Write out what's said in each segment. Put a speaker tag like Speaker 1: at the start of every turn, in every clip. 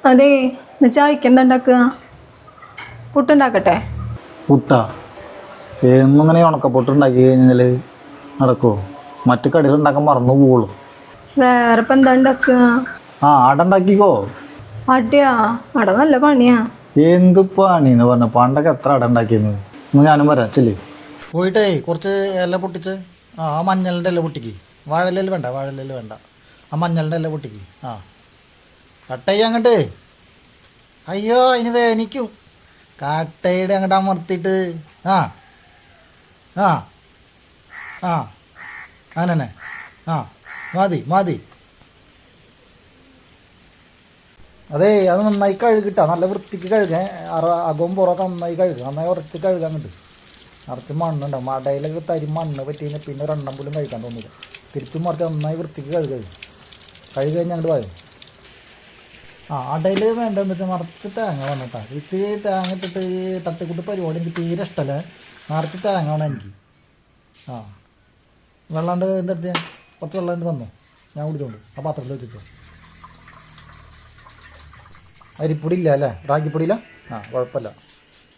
Speaker 1: അതെ ചായക്ക് എന്താ ഉണ്ടാക്കുക? പുട്ടുണ്ടാക്കട്ടെ?
Speaker 2: പുട്ടാ? എന്നും ഇങ്ങനെ ഉണക്കപ്പൊട്ടുണ്ടാക്കി കഴിഞ്ഞാൽ നടക്കുമോ? മറ്റു കടികൾ ഉണ്ടാക്കാൻ മറന്നു പോവുള്ളൂ.
Speaker 1: വേറെ ഇപ്പം എന്താ ഉണ്ടാക്കുക?
Speaker 2: അട ഉണ്ടാക്കിക്കോ.
Speaker 1: അടയാ? അട നല്ല പണിയാ.
Speaker 2: എന്ത് പണിന്ന് പറഞ്ഞ, പണ്ടൊക്കെ എത്ര അട ഉണ്ടാക്കിയെന്ന്. ഇന്ന് ഞാനും വരാം, ചെല്ലേ. പോയിട്ടേ കുറച്ച് ഇല പൊട്ടിച്ച് ആ മഞ്ഞളിൻ്റെ ഇല പൊട്ടിക്ക്. വാഴയില വേണ്ട, വാഴയില വേണ്ട, ആ മഞ്ഞളിൻ്റെ ഇല പൊട്ടിക്ക്. കട്ട് ചെയ്യാൻ അങ്ങോട്ട്. അയ്യോ അതിന് വേനിക്കും. കട്ടയുടെ അങ്ങോട്ട് അമർത്തിയിട്ട് ആ ആ ആ അങ്ങനെ മതി മതി. അതേ, അത് നന്നായി കഴുകിട്ടാ, നല്ല വൃത്തിക്ക് കഴുകേ. അകവും പുറമൊക്കെ നന്നായി കഴുകുക, നന്നായി ഉറച്ച് കഴുകാൻ കിട്ടും. നിറച്ച് മണ്ണുണ്ടാവും, മടയിലൊക്കെ തരി മണ്ണ് പറ്റിയെങ്കിൽ പിന്നെ ഒരെണ്ണം പോലും കഴിക്കാൻ തോന്നില്ല. തിരിച്ചും മറിച്ച് നന്നായി വൃത്തിക്ക് കഴുകി കഴിഞ്ഞ് അങ്ങോട്ട് പോയോ. അടയിൽ വേണ്ടതെന്ന് വെച്ചാൽ നിറച്ച് തേങ്ങ വന്നിട്ടാ. ഇത്തിരി തേങ്ങ ഇട്ടിട്ട് ഈ തട്ടിക്കൂട്ട് പരിപാടി എനിക്ക് തീരെ ഇഷ്ടമല്ലേ. നിറച്ച് തേങ്ങ വേണം എനിക്ക്. വെള്ളാണ്ട് എൻ്റെ അടുത്ത് കുറച്ച് വെള്ളാണ്ട് തന്നോ, ഞാൻ കുടിച്ചോണ്ട് ആ പാത്രത്തിൽ വെച്ചിട്ടോ. അരിപ്പൊടി ഇല്ല അല്ലേ? റാഗിപ്പൊടി ഇല്ല? കുഴപ്പമില്ല,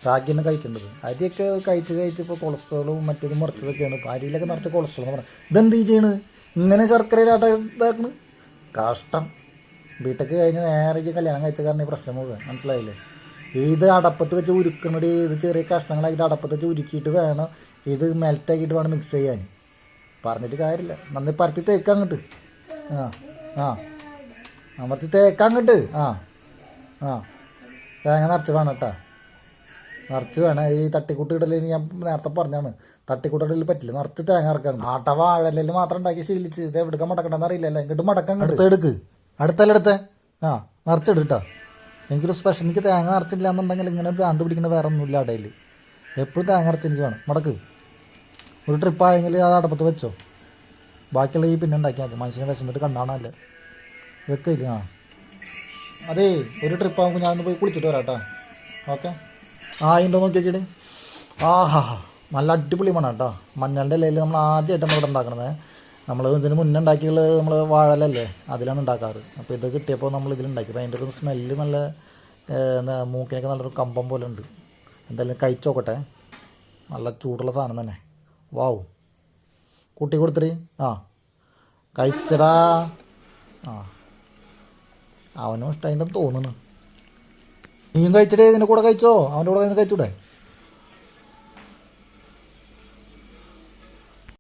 Speaker 2: റാഗി തന്നെ കഴിക്കേണ്ടത്. അരിയൊക്കെ കഴിച്ച് ഇപ്പോൾ കൊളസ്ട്രോളും മറ്റൊരു മുറിച്ചതൊക്കെയാണ്. അരിയിലൊക്കെ നിറച്ച് കൊളസ്ട്രോൾ എന്ന് പറയാം. ഇതെന്ത് ചെയ്യണ് ഇങ്ങനെ ശർക്കരയിലാട്ട ഇതാക്കണ്? കഷ്ടം. ബിടെക് കഴിഞ്ഞ് നേരെ കല്യാണം കഴിച്ച കാരണം ഈ പ്രശ്നം മുഴുവൻ മനസ്സിലായില്ലേ. ഇത് അടപ്പത്ത് വെച്ച് ഉരുക്കണത്, ഇത് ചെറിയ കഷ്ണങ്ങളായിട്ട് അടപ്പത്ത് വെച്ച് ഉരുക്കിയിട്ട് വേണം ഇത് മെൽറ്റാക്കിയിട്ട് വേണം മിക്സ് ചെയ്യാൻ. പറഞ്ഞിട്ട് കാര്യമില്ല. നന്ദി പരത്തി തേക്കാൻ അങ്ങോട്ട്. അമർത്തി തേക്കാൻ അങ്ങോട്ട്. തേങ്ങ നിറച്ച് വേണം കേട്ടാ, നിറച്ച് വേണം. ഈ തട്ടിക്കൂട്ട് ഇടലിന് ഞാൻ നേരത്തെ പറഞ്ഞാണ്, തട്ടിക്കൂട്ടിടലിൽ പറ്റില്ല. നിറച്ച് തേങ്ങ ഇറക്കണം. വാഴലിൽ മാത്രം ഉണ്ടാക്കി ശീലിച്ച് ഇത് എവിടേക്കാൻ മടക്കണ്ടെന്ന് അറിയില്ലല്ലോ. ഇങ്ങോട്ട് മടക്കാൻ എടുക്ക്. അടുത്തല്ലേ നിറച്ചിടും കേട്ടോ. എനിക്കൊരു സ്പെഷ്യൽ, എനിക്ക് തേങ്ങ നിറച്ചില്ല എന്നുണ്ടെങ്കിൽ ഇങ്ങനെ ഭ്രാന്ത് പിടിക്കുന്ന വേറെ ഒന്നുമില്ല അടയിൽ. എപ്പോഴും തേങ്ങ നിറച്ച് എനിക്ക് വേണം. മടക്ക്. ഒരു ട്രിപ്പായെങ്കിൽ അത് അടപ്പത്ത് വെച്ചോ. ബാക്കിയുള്ള ഈ പിന്നെ ഉണ്ടാക്കിയാൽ മതി. മനുഷ്യനെ വിശന്നിട്ട് കണ്ടാണല്ലേ വെക്കില്ല. അതേ, ഒരു ട്രിപ്പാകുമ്പോൾ ഞാനൊന്ന് പോയി കുളിച്ചിട്ട് വരാം കേട്ടോ. ഓക്കെ. ഉണ്ടോ നോക്കിയൊക്കെ. നല്ല അടിപൊളി മണം കേട്ടോ. മഞ്ഞളുടെ ഇലയിൽ നമ്മൾ ആദ്യമായിട്ട് നമ്മളിവിടെ ഉണ്ടാക്കണത്. നമ്മൾ ഇതിന് മുന്നേ ഉണ്ടാക്കിയുള്ളത് നമ്മൾ വാഴലല്ലേ, അതിലാണ് ഉണ്ടാക്കാറ്. അപ്പോൾ ഇത് കിട്ടിയപ്പോൾ നമ്മൾ ഇതിലുണ്ടാക്കി. അപ്പോൾ അതിൻ്റെ ഒരു സ്മെല്ല് നല്ല മൂക്കിനൊക്കെ നല്ലൊരു കമ്പം പോലെ ഉണ്ട്. എന്തായാലും കഴിച്ച് നോക്കട്ടെ. നല്ല ചൂടുള്ള സാധനം തന്നെ. വാവ്, കൂട്ടി കൊടുത്തിട്ട് കഴിച്ചടാ. അവനും ഇഷ്ടമായിട്ടുണ്ടെന്ന് തോന്നുന്നു. നീയും കഴിച്ചിട്ടേ ഇതിൻ്റെ കൂടെ കഴിച്ചോ, അവൻ്റെ കൂടെ കഴിച്ചൂടെ?